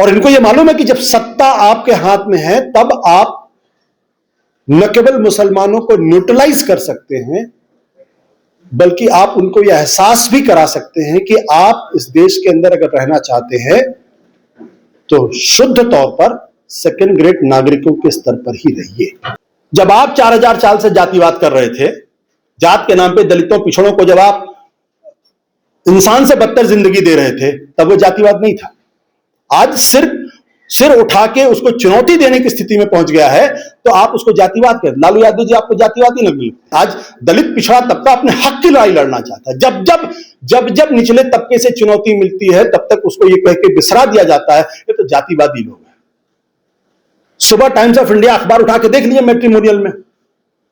और इनको यह मालूम है कि जब सत्ता आपके हाथ में है तब आप न केवल मुसलमानों को न्यूट्रलाइज कर सकते हैं, बल्कि आप उनको यह एहसास भी करा सकते हैं कि आप इस देश के अंदर अगर रहना चाहते हैं तो शुद्ध तौर पर सेकंड ग्रेड नागरिकों के स्तर पर ही रहिए। जब आप 4000 साल से जातिवाद कर रहे थे, जात के नाम पे दलितों पिछड़ों को जब आप इंसान से बदतर जिंदगी दे रहे थे, तब वो जातिवाद नहीं था। आज सिर्फ सिर उठा के उसको चुनौती देने की स्थिति में पहुंच गया है तो आप उसको जातिवाद कर। लालू यादव जी आपको जातिवादी लग गई। आज दलित पिछड़ा तबका अपने हक की लड़ाई लड़ना चाहता है। जब जब निचले तबके से चुनौती मिलती है तब तक उसको ये कह के बिसरा दिया जाता है ये तो जातिवादी लोग हैं। सुबह टाइम्स ऑफ इंडिया अखबार उठा के देख लीजिए मैट्रिमोनियल में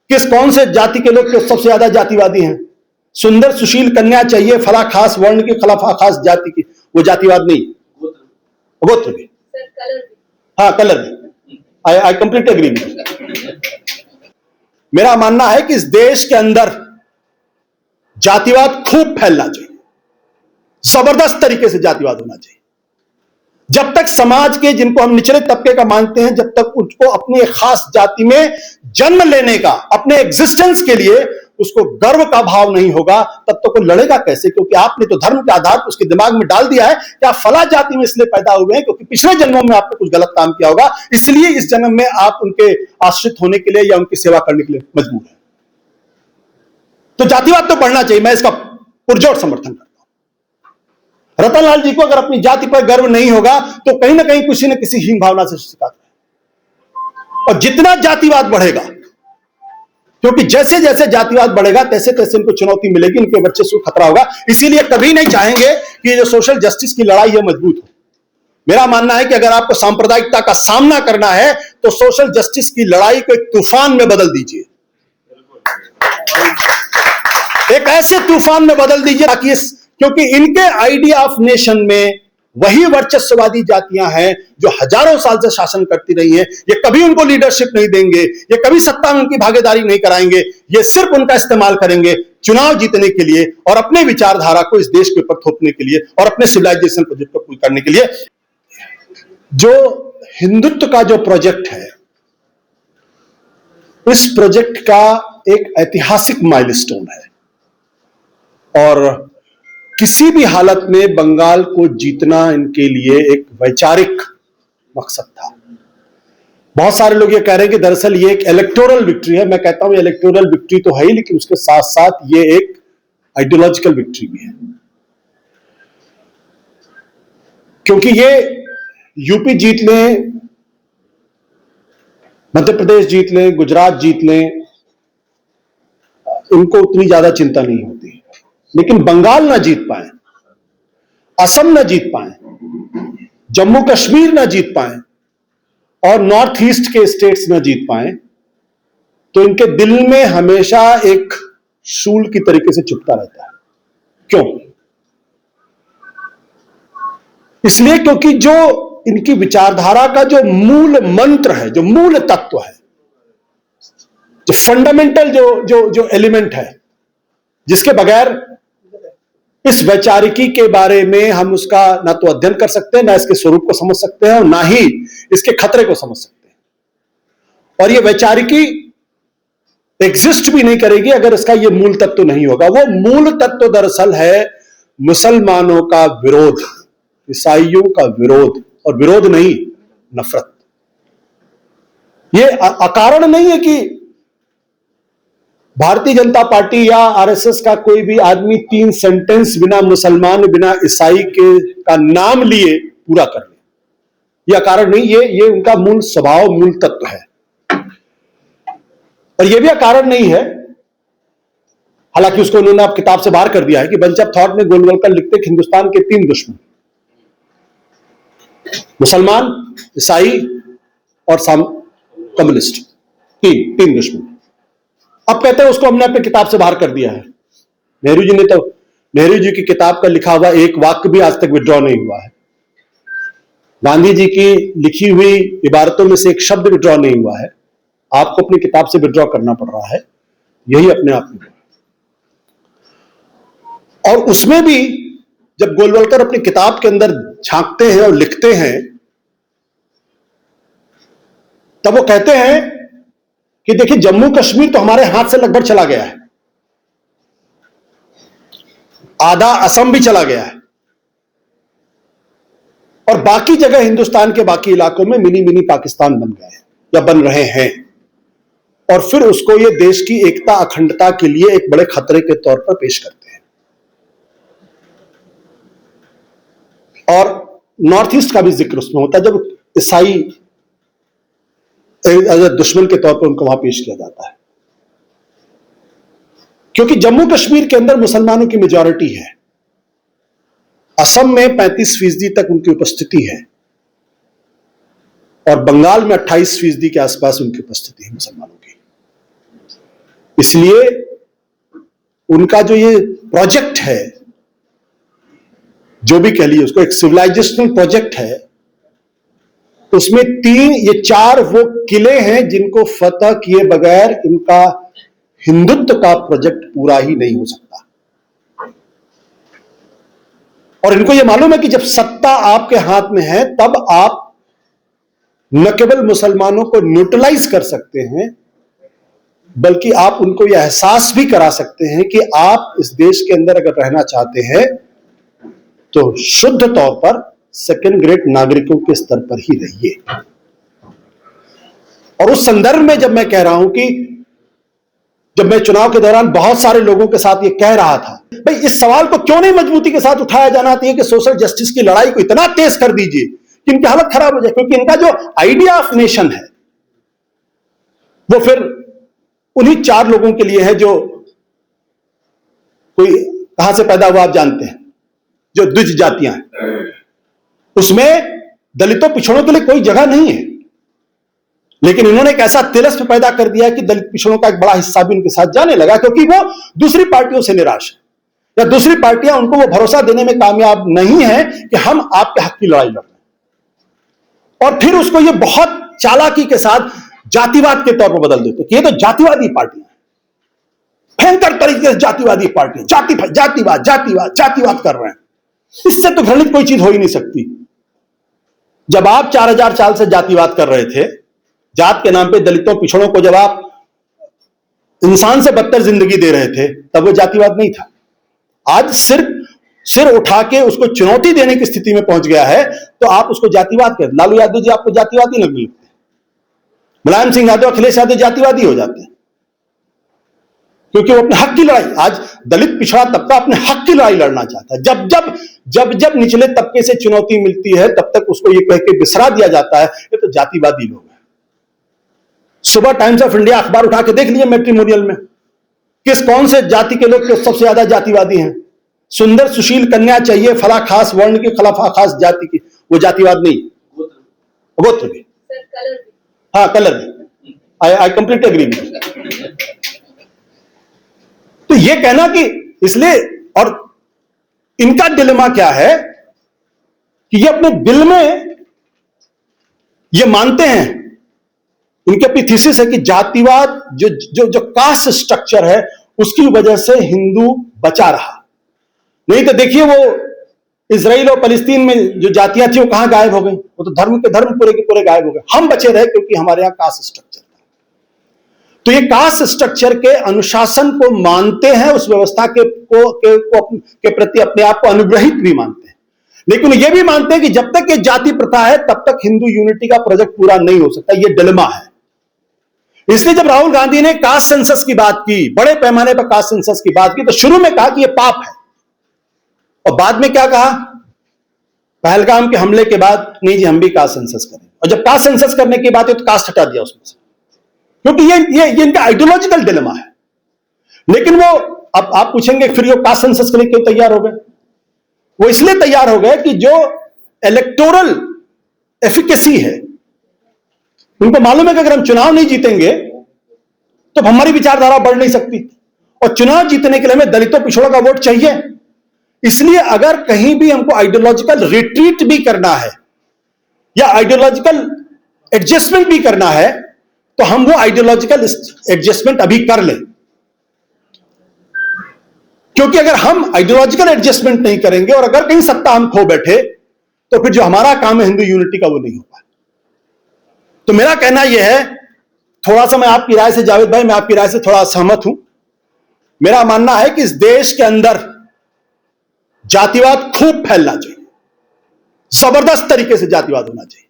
कौन से जाति के लोग सबसे ज्यादा जातिवादी हैं। सुंदर सुशील कन्या चाहिए फला खास वर्ण की फला खास जाति की, वो जातिवाद नहीं, गोत्र भी, हाँ कलर भी। I completely agree. मेरा मानना है कि इस देश के अंदर जातिवाद खूब फैलना चाहिए, जबरदस्त तरीके से जातिवाद होना चाहिए। जब तक समाज के जिनको हम निचले तबके का मानते हैं, जब तक उसको अपनी खास जाति में जन्म लेने का, अपने एग्जिस्टेंस के लिए उसको गर्व का भाव नहीं होगा, तब तक वो लड़ेगा कैसे? क्योंकि आपने तो धर्म के आधार पर उसके दिमाग में डाल दिया है कि आप फला जाति में इसलिए पैदा हुए हैं क्योंकि पिछले जन्मों में आपने कुछ गलत काम किया होगा, इसलिए इस जन्म में आप उनके आश्रित होने के लिए या उनकी सेवा करने के लिए मजबूर हैं। तो जातिवाद तो बढ़ना चाहिए, मैं इसका पुरजोर समर्थन करता हूं। रतनलाल जी को अगर अपनी जाति पर गर्व नहीं होगा तो कहीं ना कहीं किसी न किसी हीन भावना से शिकायत है। और जितना जातिवाद बढ़ेगा, क्योंकि जैसे जैसे जातिवाद बढ़ेगा तैसे तैसे इनको चुनौती मिलेगी, इनके वर्चस्व को खतरा होगा। इसीलिए कभी नहीं चाहेंगे कि जो सोशल जस्टिस की लड़ाई है मजबूत हो। मेरा मानना है कि अगर आपको सांप्रदायिकता का सामना करना है तो सोशल जस्टिस की लड़ाई को एक तूफान में बदल दीजिए, एक ऐसे तूफान में बदल दीजिए ताकि क्योंकि इनके आइडिया ऑफ नेशन में वही वर्चस्ववादी जातियां हैं जो हजारों साल से शासन करती रही हैं। ये कभी उनको लीडरशिप नहीं देंगे, ये कभी सत्ता में उनकी भागीदारी नहीं कराएंगे, ये सिर्फ उनका इस्तेमाल करेंगे चुनाव जीतने के लिए और अपने विचारधारा को इस देश के ऊपर थोपने के लिए और अपने सिविलाइजेशन प्रोजेक्ट को पूरा करने के लिए। जो हिंदुत्व का जो प्रोजेक्ट है, इस प्रोजेक्ट का एक ऐतिहासिक माइलस्टोन है और किसी भी हालत में बंगाल को जीतना इनके लिए एक वैचारिक मकसद था। बहुत सारे लोग ये कह रहे हैं कि दरअसल ये एक इलेक्टोरल विक्ट्री है। मैं कहता हूं इलेक्टोरल विक्ट्री तो है ही, लेकिन उसके साथ साथ ये एक आइडियोलॉजिकल विक्ट्री भी है, क्योंकि ये यूपी जीत लें, मध्य प्रदेश जीत लें, गुजरात जीत लें, इनको उतनी ज्यादा चिंता नहीं होती, लेकिन बंगाल ना जीत पाए, असम ना जीत पाए, जम्मू कश्मीर ना जीत पाए और नॉर्थ ईस्ट के स्टेट्स ना जीत पाए, तो इनके दिल में हमेशा एक शूल की तरीके से चुभता रहता है। क्यों? इसलिए क्योंकि जो इनकी विचारधारा का जो मूल मंत्र है, जो मूल तत्व है, जो फंडामेंटल जो एलिमेंट है, जिसके बगैर इस वैचारिकी के बारे में हम उसका ना तो अध्ययन कर सकते हैं, ना इसके स्वरूप को समझ सकते हैं और ना ही इसके खतरे को समझ सकते हैं। और ये वैचारिकी एग्जिस्ट भी नहीं करेगी अगर इसका ये मूल तत्व नहीं होगा। वो मूल तत्व दरअसल है मुसलमानों का विरोध, ईसाइयों का विरोध, और विरोध नहीं, नफरत। ये अकारण नहीं है कि भारतीय जनता पार्टी या आरएसएस का कोई भी आदमी 3 सेंटेंस बिना मुसलमान, बिना ईसाई के का नाम लिए पूरा कर ले। यह कारण नहीं, ये उनका मूल स्वभाव, मूल तत्व है। और यह भी अकारण नहीं है, हालांकि उसको उन्होंने अब किताब से बाहर कर दिया है, कि बंच ऑफ थॉट में गोलवलकर लिखते हैं हिंदुस्तान के 3 दुश्मन, मुसलमान, ईसाई और कम्युनिस्ट, 3 दुश्मन। अब कहते हैं उसको हमने अपनी किताब से बाहर कर दिया है। नेहरू जी की किताब का लिखा हुआ एक वाक्य भी आज तक विड्रॉ नहीं हुआ है। गांधी जी की लिखी हुई इबारतों में से एक शब्द विड्रॉ नहीं हुआ है। आपको अपनी किताब से विड्रॉ करना पड़ रहा है, यही अपने आप में। और उसमें भी जब गोलवलकर अपनी किताब के अंदर झांकते हैं और लिखते हैं तब वो कहते हैं कि देखिए जम्मू कश्मीर तो हमारे हाथ से लगभग चला गया है, आधा असम भी चला गया है, और बाकी जगह हिंदुस्तान के बाकी इलाकों में मिनी मिनी पाकिस्तान बन गए हैं या बन रहे हैं, और फिर उसको ये देश की एकता अखंडता के लिए एक बड़े खतरे के तौर पर पेश करते हैं। और नॉर्थ ईस्ट का भी जिक्र उसमें होता है, जब ईसाई दुश्मन के तौर पर उनको वहां पेश किया जाता है, क्योंकि जम्मू कश्मीर के अंदर मुसलमानों की मेजॉरिटी है, असम में 35% तक उनकी उपस्थिति है, और बंगाल में 28% के आसपास उनकी उपस्थिति है मुसलमानों की। इसलिए उनका जो ये प्रोजेक्ट है, जो भी कह लीजिए उसको, एक सिविलाइजेशनल प्रोजेक्ट है, उसमें 4 वो किले हैं जिनको फतह किए बगैर इनका हिंदुत्व का प्रोजेक्ट पूरा ही नहीं हो सकता। और इनको यह मालूम है कि जब सत्ता आपके हाथ में है तब आप न केवल मुसलमानों को न्यूट्रलाइज कर सकते हैं, बल्कि आप उनको यह एहसास भी करा सकते हैं कि आप इस देश के अंदर अगर रहना चाहते हैं तो शुद्ध तौर पर सेकंड ग्रेड नागरिकों के स्तर पर ही रहिए। और उस संदर्भ में जब मैं कह रहा हूं कि जब मैं चुनाव के दौरान बहुत सारे लोगों के साथ ये कह रहा था, भाई इस सवाल को क्यों नहीं मजबूती के साथ उठाया जाना चाहिए कि सोशल जस्टिस की लड़ाई को इतना तेज कर दीजिए कि इनकी हालत खराब हो जाए, क्योंकि इनका जो आइडिया ऑफ नेशन है वो फिर उन्हीं 4 लोगों के लिए है जो कोई कहां से पैदा हुआ आप जानते हैं, जो द्विज जातियां हैं, उसमें दलितों पिछड़ों के लिए कोई जगह नहीं है। लेकिन इन्होंने एक ऐसा तिलस्म पैदा कर दिया कि दलित पिछड़ों का एक बड़ा हिस्सा भी उनके साथ जाने लगा, क्योंकि वो दूसरी पार्टियों से निराश है, या दूसरी पार्टियां उनको वो भरोसा देने में कामयाब नहीं है कि हम आपके हक की लड़ाई लड़ रहे हैं, और फिर उसको ये बहुत चालाकी के साथ जातिवाद के तौर पर बदल देते कि ये तो जातिवादी पार्टियां हैं, भयंकर तरीके से जातिवादी पार्टी, जातिवाद जातिवाद जातिवाद कर रहे हैं। इससे तो घृणित कोई चीज हो ही नहीं सकती। जब आप 4000 साल से जातिवाद कर रहे थे, जात के नाम पे दलितों पिछड़ों को जब आप इंसान से बदतर जिंदगी दे रहे थे, तब वो जातिवाद नहीं था। आज सिर उठा के उसको चुनौती देने की स्थिति में पहुंच गया है, तो आप उसको जातिवाद कर। लालू यादव जी आपको जातिवादी लगने लगते हैं, मुलायम सिंह यादव, अखिलेश यादव जातिवादी हो जाते हैं, क्योंकि वो अपने हक की लड़ाई, आज दलित पिछड़ा तबका अपने हक की लड़ाई लड़ना चाहता है। जब निचले तबके से चुनौती मिलती है, तब तक उसको ये कह के बिसरा दिया जाता है ये तो जातिवादी लोग हैं। सुबह टाइम्स ऑफ इंडिया अखबार उठा के देख लीजिए मैट्रिमोनियल में कौन से जाति के लोग सबसे ज्यादा जातिवादी हैं। सुंदर सुशील कन्या चाहिए फला खास वर्ण की, खलाफा खास जाति की, वो जातिवाद नहीं, गोत्र भी, हाँ कलर भी। I completely agree with. तो ये कहना कि इसलिए, और इनका डिलेमा क्या है कि ये अपने दिल में ये मानते हैं, इनकी अपनी थीसिस है कि जातिवाद जो कास्ट स्ट्रक्चर है उसकी वजह से हिंदू बचा रहा। नहीं तो देखिए वो इजराइल और फलस्तीन में जो जातियां थी वो कहां गायब हो गई, वो तो धर्म के धर्म पूरे के पूरे गायब हो गए। हम बचे रहे क्योंकि हमारे यहां कास्ट स्ट्रक्चर था। तो ये कास्ट स्ट्रक्चर के अनुशासन को मानते हैं, उस व्यवस्था के प्रति अपने आप को अनुग्रहित भी मानते हैं, लेकिन ये भी मानते हैं कि जब तक ये जाति प्रथा है तब तक हिंदू यूनिटी का प्रोजेक्ट पूरा नहीं हो सकता। ये डिलेमा है। इसलिए जब राहुल गांधी ने कास्ट सेंसस की बात की, बड़े पैमाने पर कास्ट सेंसस की बात की, तो शुरू में कहा कि यह पाप है, और बाद में क्या कहा, पहलगाम के हमले के बाद नहीं जी हम भी कास्ट सेंसस करें, और जब कास्ट सेंसस करने की बात है तो कास्ट हटा दिया उसमें से, क्योंकि ये इनका आइडियोलॉजिकल डिलेमा है। लेकिन वो अब आप पूछेंगे फिर ये कास्ट सेंसस के लिए क्यों तैयार हो गए? वो इसलिए तैयार हो गए कि जो इलेक्टोरल एफिकेसी है, उनको मालूम है कि अगर हम चुनाव नहीं जीतेंगे तो हमारी विचारधारा बढ़ नहीं सकती, और चुनाव जीतने के लिए हमें दलितों पिछड़ों का वोट चाहिए। इसलिए अगर कहीं भी हमको आइडियोलॉजिकल रिट्रीट भी करना है या आइडियोलॉजिकल एडजस्टमेंट भी करना है, तो हम वो आइडियोलॉजिकल एडजस्टमेंट अभी कर लें, क्योंकि अगर हम आइडियोलॉजिकल एडजस्टमेंट नहीं करेंगे और अगर कहीं सत्ता हम खो बैठे तो फिर जो हमारा काम है हिंदू यूनिटी का वो नहीं होगा। तो मेरा कहना यह है, थोड़ा सा मैं आपकी राय से, जावेद भाई, मैं आपकी राय से थोड़ा सहमत हूं। मेरा मानना है कि इस देश के अंदर जातिवाद खूब फैलना चाहिए, जबरदस्त तरीके से जातिवाद होना चाहिए।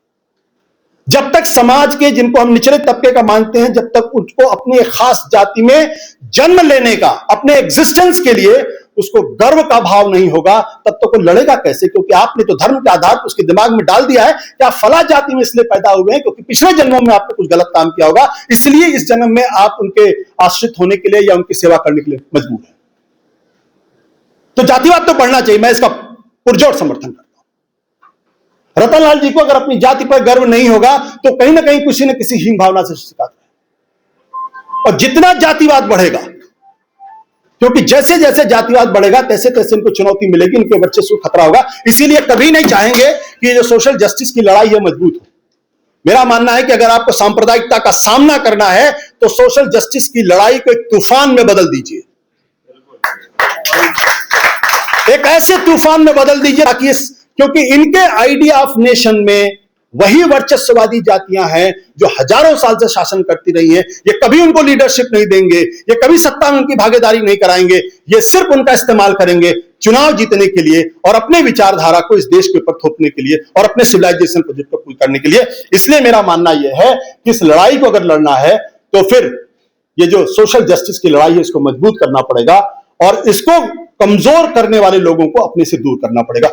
जब तक समाज के, जिनको हम निचले तबके का मानते हैं, जब तक उनको अपनी एक खास जाति में जन्म लेने का, अपने एग्जिस्टेंस के लिए उसको गर्व का भाव नहीं होगा, तब तक वो लड़ेगा कैसे? क्योंकि आपने तो धर्म के आधार पर उसके दिमाग में डाल दिया है कि आप फला जाति में इसलिए पैदा हुए हैं क्योंकि पिछले जन्मों में आपने कुछ गलत काम किया होगा, इसलिए इस जन्म में आप उनके आश्रित होने के लिए या उनकी सेवा करने के लिए मजबूर हैं। तो जातिवाद तो बढ़ना चाहिए, मैं इसका पुरजोर समर्थन करता हूं। रतनलाल जी को अगर अपनी जाति पर गर्व नहीं होगा तो कहीं ना कहीं किसी न किसी हीन भावना से शिकायत है। और जितना जातिवाद बढ़ेगा, क्योंकि जैसे जैसे जातिवाद बढ़ेगा तैसे तैसे इनको चुनौती मिलेगी, इनके वर्चस्व को खतरा होगा, इसीलिए कभी नहीं चाहेंगे कि ये जो सोशल जस्टिस की लड़ाई है मजबूत हो। मेरा मानना है कि अगर आपको सांप्रदायिकता का सामना करना है तो सोशल जस्टिस की लड़ाई को एक तूफान में बदल दीजिए, एक ऐसे तूफान में बदल दीजिए ताकि क्योंकि इनके आइडिया ऑफ नेशन में वही वर्चस्ववादी जातियां हैं जो हजारों साल से शासन करती रही हैं। ये कभी उनको लीडरशिप नहीं देंगे, ये कभी सत्ता में उनकी भागीदारी नहीं कराएंगे, ये सिर्फ उनका इस्तेमाल करेंगे चुनाव जीतने के लिए और अपने विचारधारा को इस देश के ऊपर थोपने के लिए और अपने सिविलाइजेशन प्रोजेक्ट को पूरा करने के लिए। इसलिए मेरा मानना यह है कि इस लड़ाई को अगर लड़ना है तो फिर ये जो सोशल जस्टिस की लड़ाई है इसको मजबूत करना पड़ेगा और इसको कमजोर करने वाले लोगों को अपने से दूर करना पड़ेगा।